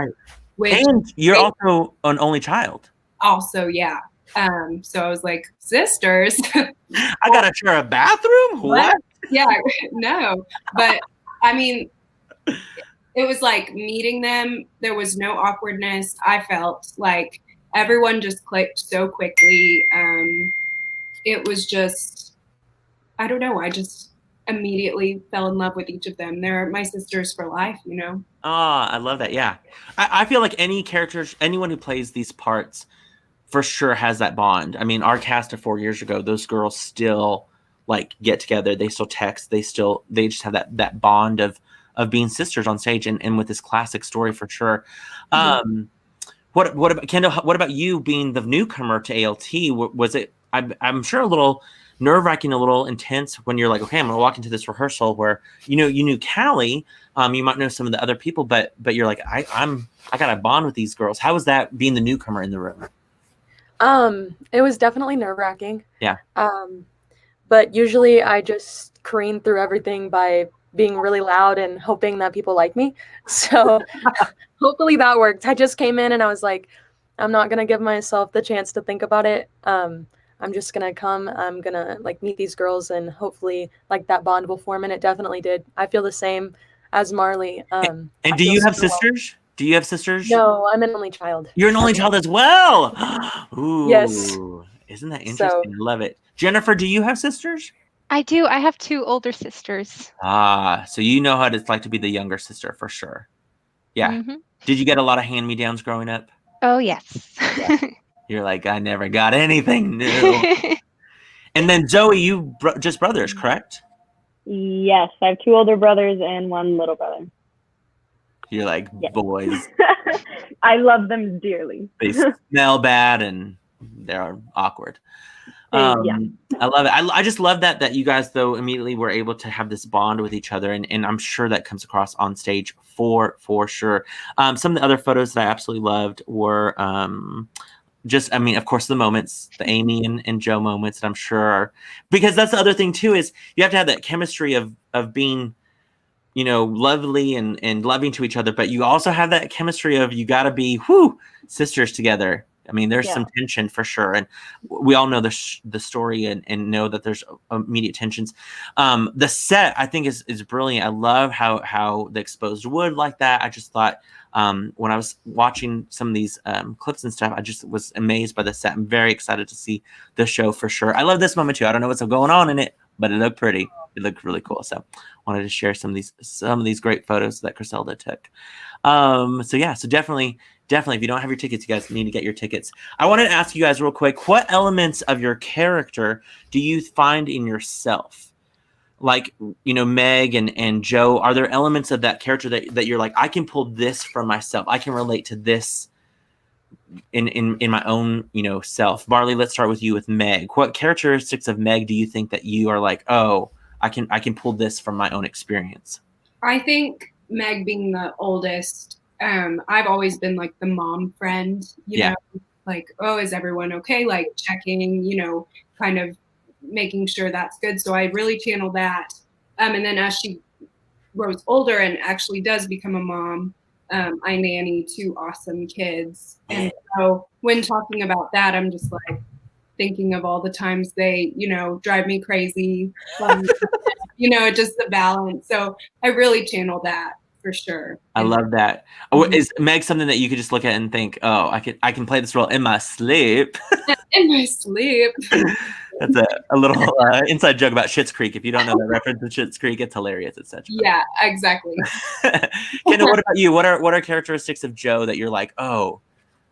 [SPEAKER 1] Right. And you're also an only child.
[SPEAKER 3] Also, yeah. So I was like, sisters.
[SPEAKER 1] I gotta share a bathroom? What?
[SPEAKER 3] Yeah, no. But I mean, it was like meeting them. There was no awkwardness. I felt like everyone just clicked so quickly. It was just, I don't know. I just immediately fell in love with each of them. They're my sisters for life, you know?
[SPEAKER 1] Oh, I love that. Yeah. I feel like anyone who plays these parts for sure has that bond. I mean, our cast of 4 years ago, those girls still like get together. They still text. They just have that bond of being sisters on stage and with this classic story for sure. What about Kendall? What about you being the newcomer to ALT? Was it, I'm sure, a little nerve-wracking, a little intense when you're like, okay, I'm gonna walk into this rehearsal where you knew Callie, you might know some of the other people, but you're like, I got a bond with these girls. How was that being the newcomer in the room?
[SPEAKER 4] It was definitely nerve-wracking.
[SPEAKER 1] Yeah.
[SPEAKER 4] But usually I just careen through everything by being really loud and hoping that people like me. So hopefully that worked. I just came in and I was like, I'm not gonna give myself the chance to think about it. I'm just gonna come. I'm gonna like meet these girls and hopefully like that bond will form, and it definitely did. I feel the same as Marley.
[SPEAKER 1] And do you have sisters? Do you have sisters?
[SPEAKER 4] No, I'm an only child.
[SPEAKER 1] You're an only child as well. Ooh,
[SPEAKER 4] yes.
[SPEAKER 1] Isn't that interesting? I love it. Jennifer, do you have sisters?
[SPEAKER 5] I do. I have 2 older sisters.
[SPEAKER 1] Ah, so you know what it's like to be the younger sister for sure. Yeah.
[SPEAKER 5] Mm-hmm.
[SPEAKER 1] Did you get a lot of hand-me-downs growing up?
[SPEAKER 5] Oh, yes.
[SPEAKER 1] You're like, I never got anything new. And then Zoe, you just brothers, correct?
[SPEAKER 6] Yes, I have 2 older brothers and 1 little brother.
[SPEAKER 1] You're like, yes. Boys.
[SPEAKER 6] I love them dearly.
[SPEAKER 1] They smell bad and they're awkward. Yeah. I love it. I just love that you guys, though, immediately were able to have this bond with each other. And I'm sure that comes across on stage for sure. Some of the other photos that I absolutely loved were of course, the moments, the Amy and Joe moments that I'm sure are, because that's the other thing, too, is you have to have that chemistry of being, lovely and loving to each other. But you also have that chemistry of you got to be sisters together. I mean, there's some tension for sure. And we all know the story and know that there's immediate tensions. The set, I think, is brilliant. I love how the exposed wood like that. I just thought when I was watching some of these clips and stuff, I just was amazed by the set. I'm very excited to see the show for sure. I love this moment too. I don't know what's going on in it, but it looked pretty. It looked really cool. So wanted to share some of these great photos that Griselda took. So definitely, if you don't have your tickets, you guys need to get your tickets. I wanted to ask you guys real quick, what elements of your character do you find in yourself? Like, Meg and Joe, are there elements of that character that you're like, I can pull this from myself. I can relate to this in my own, self. Barley, let's start with you with Meg. What characteristics of Meg do you think that you are like, oh, I can pull this from my own experience?
[SPEAKER 3] I think Meg being the oldest, I've always been like the mom friend, you know, like, oh, is everyone okay? Like checking, kind of making sure that's good. So I really channel that. And then as she grows older and actually does become a mom, I nanny 2 awesome kids. And so when talking about that, I'm just like thinking of all the times they, drive me crazy, just the balance. So I really channel that for sure.
[SPEAKER 1] I love that. Mm-hmm. Is Meg something that you could just look at and think, oh, I can play this role in my sleep?
[SPEAKER 3] In my sleep.
[SPEAKER 1] That's a little inside joke about Schitt's Creek. If you don't know that reference to Schitt's Creek, it's hilarious. It's such.
[SPEAKER 3] Yeah, exactly.
[SPEAKER 1] Kendall, what about you? What are characteristics of Joe that you're like, oh,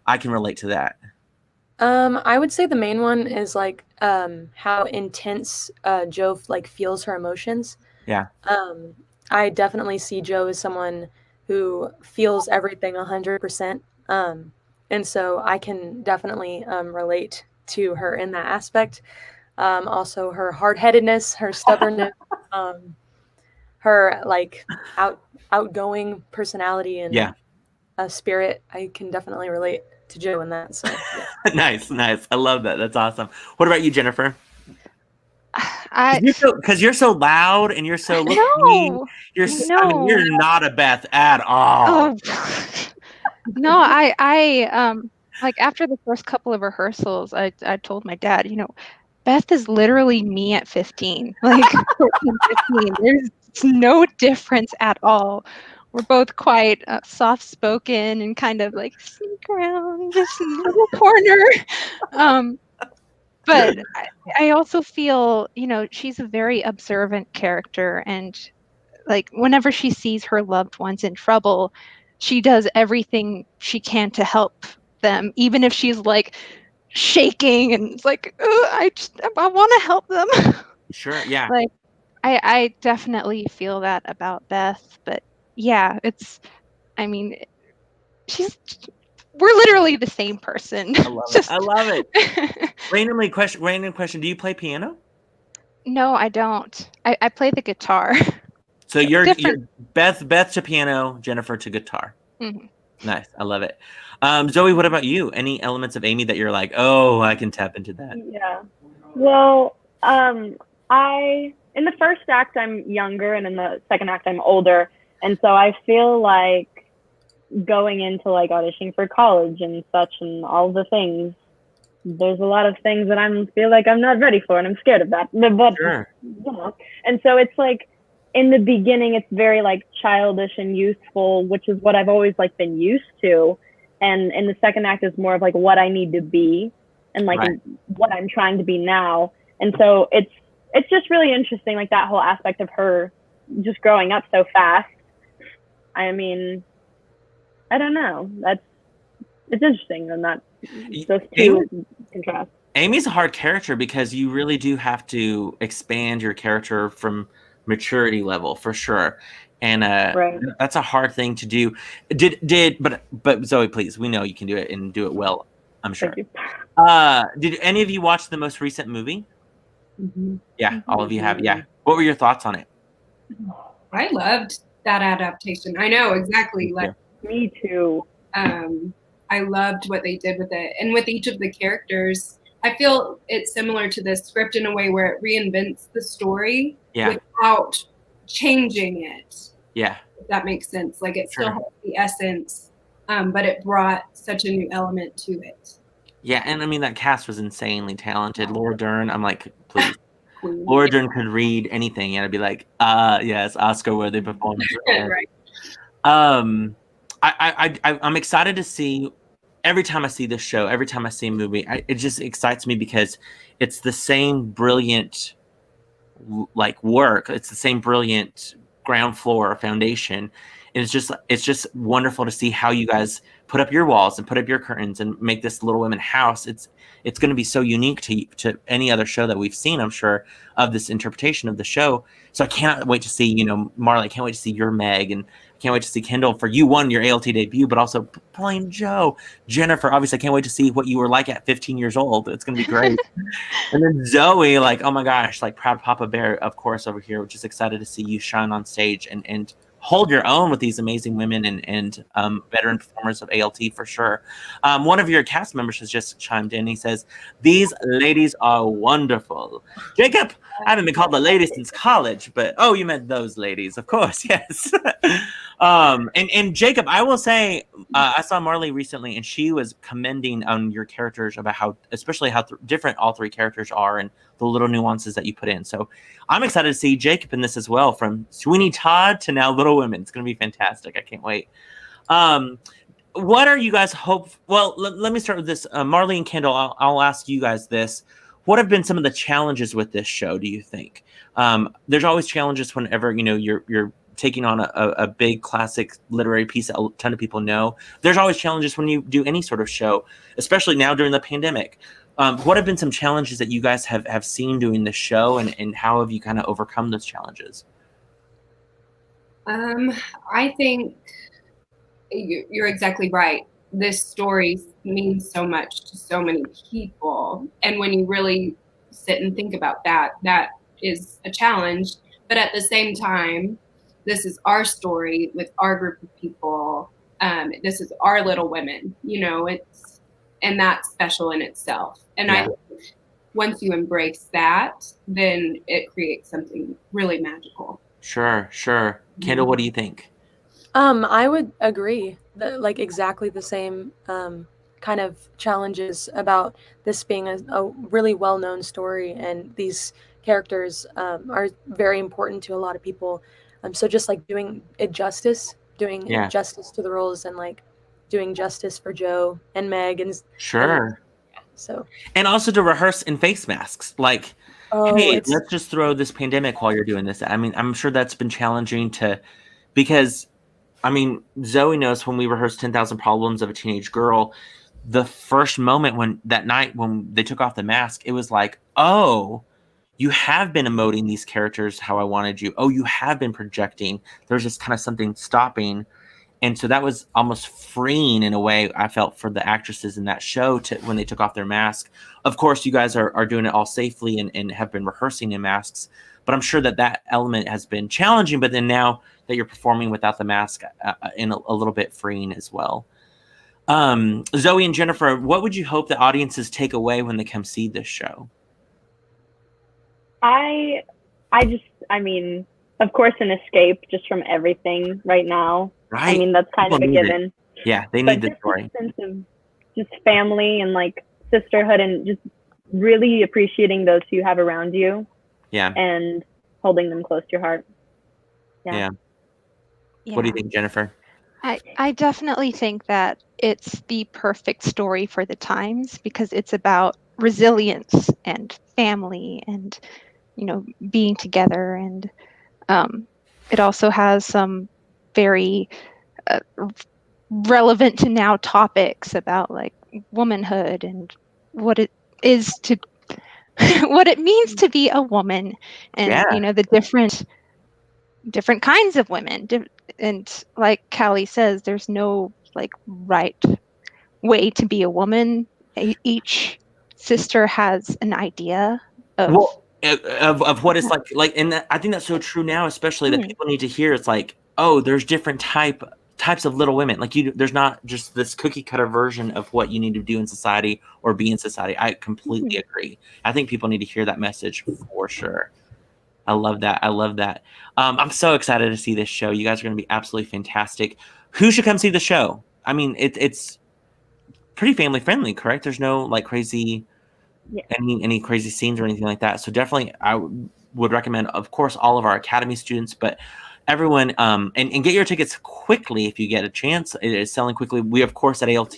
[SPEAKER 1] I can relate to that?
[SPEAKER 4] I would say the main one is like how intense Joe like feels her emotions.
[SPEAKER 1] Yeah.
[SPEAKER 4] I definitely see Joe as someone who feels everything 100%. And so I can definitely relate to her in that aspect. Also her hard-headedness, her stubbornness, her like outgoing personality and spirit. I can definitely relate to Joe in that. So
[SPEAKER 1] nice. I love that. That's awesome. What about you, Jennifer? Because you're so loud and you're so mean. You're not a Beth at all.
[SPEAKER 5] Oh. No, Like after the first couple of rehearsals, I told my dad, Beth is literally me at 15, like 14, 15. There's no difference at all. We're both quite soft-spoken and kind of like sneak around this little corner. But I also feel, she's a very observant character, and like whenever she sees her loved ones in trouble, she does everything she can to help them, even if she's like shaking and it's like, "Ugh, I want to help them."
[SPEAKER 1] Sure. Yeah.
[SPEAKER 5] Like I definitely feel that about Beth, but yeah, I mean, she's we're literally the same person.
[SPEAKER 1] I love it. I love it. Random question. Do you play piano?
[SPEAKER 5] No, I don't. I play the guitar.
[SPEAKER 1] So you're
[SPEAKER 5] Different.
[SPEAKER 1] Beth to piano, Jennifer to guitar.
[SPEAKER 5] Mhm.
[SPEAKER 1] Nice. I love it. Zoe, what about you? Any elements of Amy that you're like, oh, I can tap into that?
[SPEAKER 6] Yeah. Well, I in the first act I'm younger, and in the second act I'm older, and so I feel like going into like auditioning for college and such and all the things. There's a lot of things that I feel like I'm not ready for, and I'm scared of that. But
[SPEAKER 1] Sure.
[SPEAKER 6] and so it's like in the beginning, it's very like childish and youthful, which is what I've always like been used to. And in the second act is more of like what I need to be and like
[SPEAKER 1] Right.
[SPEAKER 6] what I'm trying to be now. And so it's just really interesting, like that whole aspect of her just growing up so fast. I mean, I don't know. It's interesting and that those two contrasts.
[SPEAKER 1] Amy's a hard character because you really do have to expand your character from maturity level for sure, and
[SPEAKER 6] Right.
[SPEAKER 1] that's a hard thing to do. But Zoe, please, we know you can do it and do it well. I'm sure.
[SPEAKER 6] Thank you.
[SPEAKER 1] Did any of you watch the most recent movie?
[SPEAKER 6] Mm-hmm.
[SPEAKER 1] Yeah, all of you have. Yeah. What were your thoughts on it?
[SPEAKER 3] I loved that adaptation. I know exactly. Like
[SPEAKER 6] Me too.
[SPEAKER 3] I loved what they did with it, and with each of the characters. I feel it's similar to the script in a way where it reinvents the story without changing it.
[SPEAKER 1] Yeah.
[SPEAKER 3] If that makes sense. Like it still
[SPEAKER 1] Sure.
[SPEAKER 3] has the essence, but it brought such a new element to it.
[SPEAKER 1] Yeah, and I mean that cast was insanely talented. Laura Dern, I'm like, please.
[SPEAKER 3] Queen.
[SPEAKER 1] Laura Dern could read anything, and I'd be like, yes, Oscar-worthy performance.
[SPEAKER 3] Right.
[SPEAKER 1] I'm excited to see. Every time I see this show, every time I see a movie, it just excites me because it's the same brilliant like work. It's the same brilliant ground floor foundation. And it's just wonderful to see how you guys put up your walls and put up your curtains and make this Little Women house. It's going to be so unique to any other show that we've seen, I'm sure, of this interpretation of the show. So I cannot wait to see, Marley, I can't wait to see your Meg, and I can't wait to see Kendall for you, your ALT debut, but also playing Joe. Jennifer, obviously, I can't wait to see what you were like at 15 years old. It's going to be great. And then Zoe, like, oh my gosh, like proud Papa Bear, of course, over here. We're just excited to see you shine on stage and hold your own with these amazing women and veteran performers of ALT for sure. One of your cast members has just chimed in. He says, "These ladies are wonderful." Jacob, I haven't been called the lady since college, but oh, you meant those ladies, of course, yes. And Jacob, I will say, I saw Marley recently, and she was commending on your characters about especially how different all three characters are and the little nuances that you put in. So I'm excited to see Jacob in this as well, from Sweeney Todd to now Little Women. It's going to be fantastic. I can't wait. What are you guys Well, let me start with this. Marley and Kendall, I'll ask you guys this. What have been some of the challenges with this show, do you think? There's always challenges whenever, you're taking on a big classic literary piece that a ton of people know. There's always challenges when you do any sort of show, especially now during the pandemic. What have been some challenges that you guys have seen doing this show, and how have you kind of overcome those challenges?
[SPEAKER 3] I think you're exactly right. This story means so much to so many people. And when you really sit and think about that, that is a challenge. But at the same time, this is our story with our group of people. This is our Little Women, and that's special in itself. And I think once you embrace that, then it creates something really magical.
[SPEAKER 1] Sure. Kendall, what do you think?
[SPEAKER 4] I would agree that like exactly the same kind of challenges about this being a really well-known story, and these characters are very important to a lot of people. So just like doing justice to the roles, and like doing justice for Joe and Meg, and
[SPEAKER 1] Sure.
[SPEAKER 4] so.
[SPEAKER 1] And also to rehearse in face masks. Like, hey, let's just throw this pandemic while you're doing this. I mean, I'm sure that's been challenging because, I mean, Zoe knows when we rehearsed 10,000 Problems of a Teenage Girl, the first moment that night when they took off the mask, it was like, oh, you have been emoting these characters how I wanted you. Oh, you have been projecting. There's just kind of something stopping. And so that was almost freeing in a way, I felt, for the actresses in that show when they took off their mask. Of course, you guys are doing it all safely and have been rehearsing in masks. But I'm sure that element has been challenging. But then now that you're performing without the mask, in a little bit freeing as well. Zoe and Jennifer, what would you hope the audiences take away when they come see this show?
[SPEAKER 6] I mean, of course, an escape just from everything right now.
[SPEAKER 1] Right.
[SPEAKER 6] I mean, that's kind of a given.
[SPEAKER 1] Yeah, they need the story.
[SPEAKER 6] A sense of just family and like sisterhood, and just really appreciating those who you have around you.
[SPEAKER 1] Yeah.
[SPEAKER 6] And holding them close to your heart.
[SPEAKER 1] Yeah. What do you think, Jennifer?
[SPEAKER 5] I definitely think that it's the perfect story for the times, because it's about resilience and family and, being together. And it also has some very relevant to now topics about like womanhood and what it is to what it means to be a woman, and the different kinds of women. And like Callie says, there's no like right way to be a woman. Each sister has an idea of
[SPEAKER 1] what it's like, and I think that's so true now, especially that people need to hear. It's like, oh, there's different types of Little Women. Like there's not just this cookie cutter version of what you need to do in society or be in society. I completely agree. I think people need to hear that message for sure. I love that. I'm so excited to see this show. You guys are going to be absolutely fantastic. Who should come see the show? I mean, it's pretty family friendly, correct? There's no like crazy, any crazy scenes or anything like that. So definitely, I would recommend, of course, all of our Academy students, but everyone, and get your tickets quickly if you get a chance. It is selling quickly. We, of course, at ALT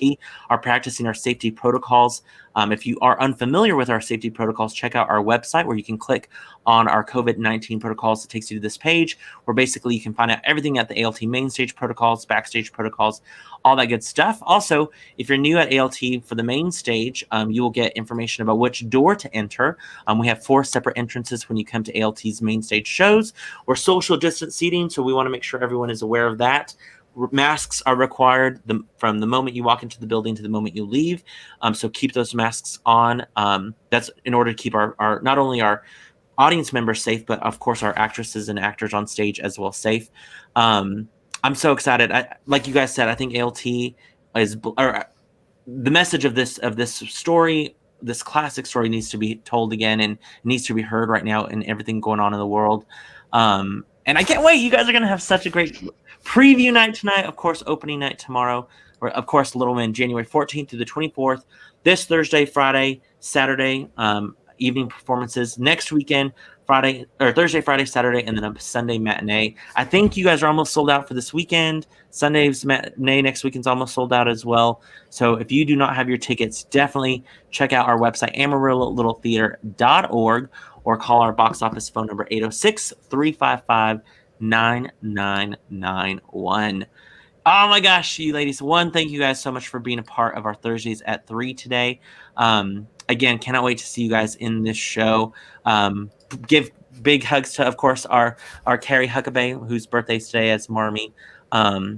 [SPEAKER 1] are practicing our safety protocols. If you are unfamiliar with our safety protocols, check out our website where you can click on our COVID-19 protocols. It takes you to this page where basically you can find out everything at the ALT main stage protocols, backstage protocols, all that good stuff. Also, if you're new at ALT for the main stage, you will get information about which door to enter. We have 4 separate entrances when you come to ALT's main stage shows. We're social distance seating, so we want to make sure everyone is aware of that. Masks are required from the moment you walk into the building to the moment you leave. So keep those masks on. That's in order to keep our not only our audience members safe, but of course our actresses and actors on stage as well safe. I'm so excited. Like you guys said, I think ALT is, or the message of this story, this classic story, needs to be told again and needs to be heard right now in everything going on in the world. And I can't wait. You guys are going to have such a great preview night tonight. Of course, opening night tomorrow. Or, of course, Little Women, January 14th through the 24th. This Thursday, Friday, Saturday, evening performances. Next weekend, Thursday, Friday, Saturday, and then a Sunday matinee. I think you guys are almost sold out for this weekend. Sunday's matinee next weekend's almost sold out as well. So if you do not have your tickets, definitely check out our website, AmarilloLittleTheater.org, or call our box office phone number 806-355-9991. Oh my gosh, you ladies. Thank you guys so much for being a part of our Thursdays at 3 today. Again, cannot wait to see you guys in this show. Give big hugs to, of course, our Carrie Huckabee, whose birthday's today, as Marmee. It's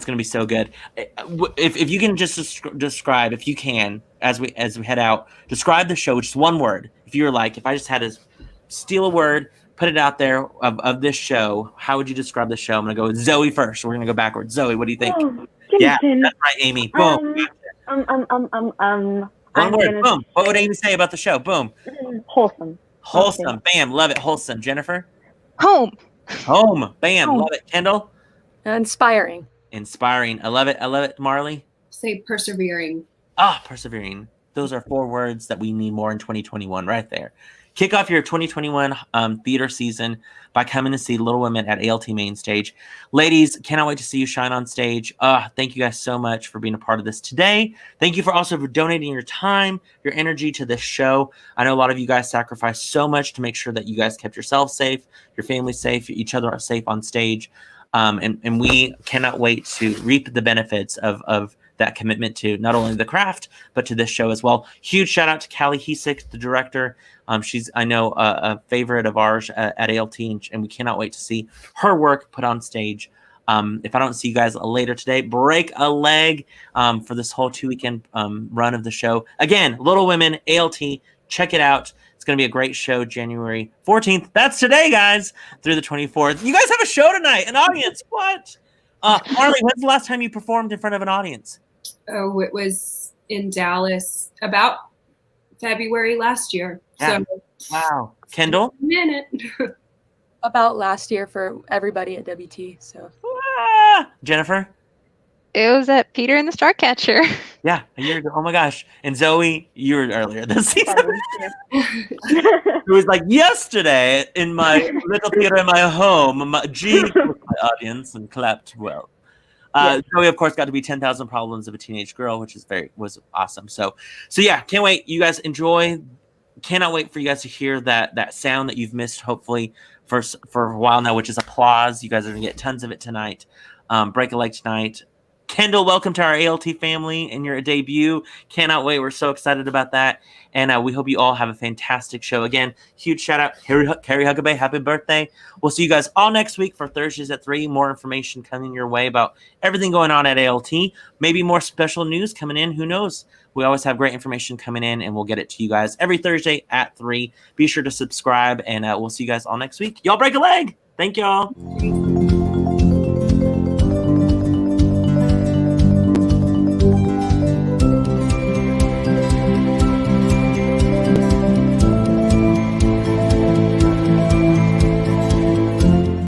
[SPEAKER 1] going to be so good. If you can just describe, if you can, as we head out, describe the show with just one word. If you were like, if I just had to steal a word, put it out there of this show, how would you describe the show? I'm going to go with Zoe first. We're going to go backwards. Zoe, what do you think?
[SPEAKER 6] Oh,
[SPEAKER 1] yeah, that's right, Amy. Boom. One word. Boom. What would Amy say about the show? Boom.
[SPEAKER 6] Wholesome.
[SPEAKER 1] Wholesome. Bam. Love it. Wholesome. Jennifer?
[SPEAKER 5] Home.
[SPEAKER 1] Bam. Home. Love it. Kendall?
[SPEAKER 4] Inspiring.
[SPEAKER 1] I love it. Marley?
[SPEAKER 3] say persevering.
[SPEAKER 1] Persevering. Those are 4 words that we need more in 2021 right there. Kick off your 2021 theater season by coming to see Little Women at ALT Main Stage. Ladies, cannot wait to see you shine on stage. Thank you guys so much for being a part of this today. Thank you for donating your time, your energy to this show. I know a lot of you guys sacrificed so much to make sure that you guys kept yourselves safe, your family safe, each other are safe on stage. And we cannot wait to reap the benefits of that commitment to not only the craft, but to this show as well. Huge shout out to Callie Hesick, the director. She's, I know, a favorite of ours at ALT, and we cannot wait to see her work put on stage. If I don't see you guys later today, break a leg for this whole 2-weekend run of the show. Again, Little Women, ALT, check it out. It's going to be a great show, January 14th. That's today, guys, through the 24th. You guys have a show tonight, an audience. What? Marley, when's the last time you performed in front of an audience?
[SPEAKER 3] Oh, it was in Dallas about February last year.
[SPEAKER 1] Yeah.
[SPEAKER 3] So,
[SPEAKER 1] Wow. Kendall?
[SPEAKER 3] a minute.
[SPEAKER 4] About last year for everybody at WT. So
[SPEAKER 1] Jennifer?
[SPEAKER 5] It was at Peter and the Starcatcher.
[SPEAKER 1] Yeah, a year ago. Oh my gosh. And Zoe, you were earlier this season. It was like yesterday in my little theater in my home. G was my audience and clapped well. Zoe, of course, got to be 10,000 Problems of a Teenage Girl, which was awesome. So yeah, can't wait. You guys enjoy. Cannot wait for you guys to hear that sound that you've missed, hopefully, for a while now, which is applause. You guys are going to get tons of it tonight. Break a leg tonight. Kendall, welcome to our ALT family and your debut. Cannot wait. We're so excited about that. And we hope you all have a fantastic show. Again, huge shout out. Carrie Huckabee, happy birthday. We'll see you guys all next week for Thursdays at 3. More information coming your way about everything going on at ALT. Maybe more special news coming in. Who knows? We always have great information coming in, and we'll get it to you guys every Thursday at 3. Be sure to subscribe, and we'll see you guys all next week. Y'all break a leg. Thank y'all.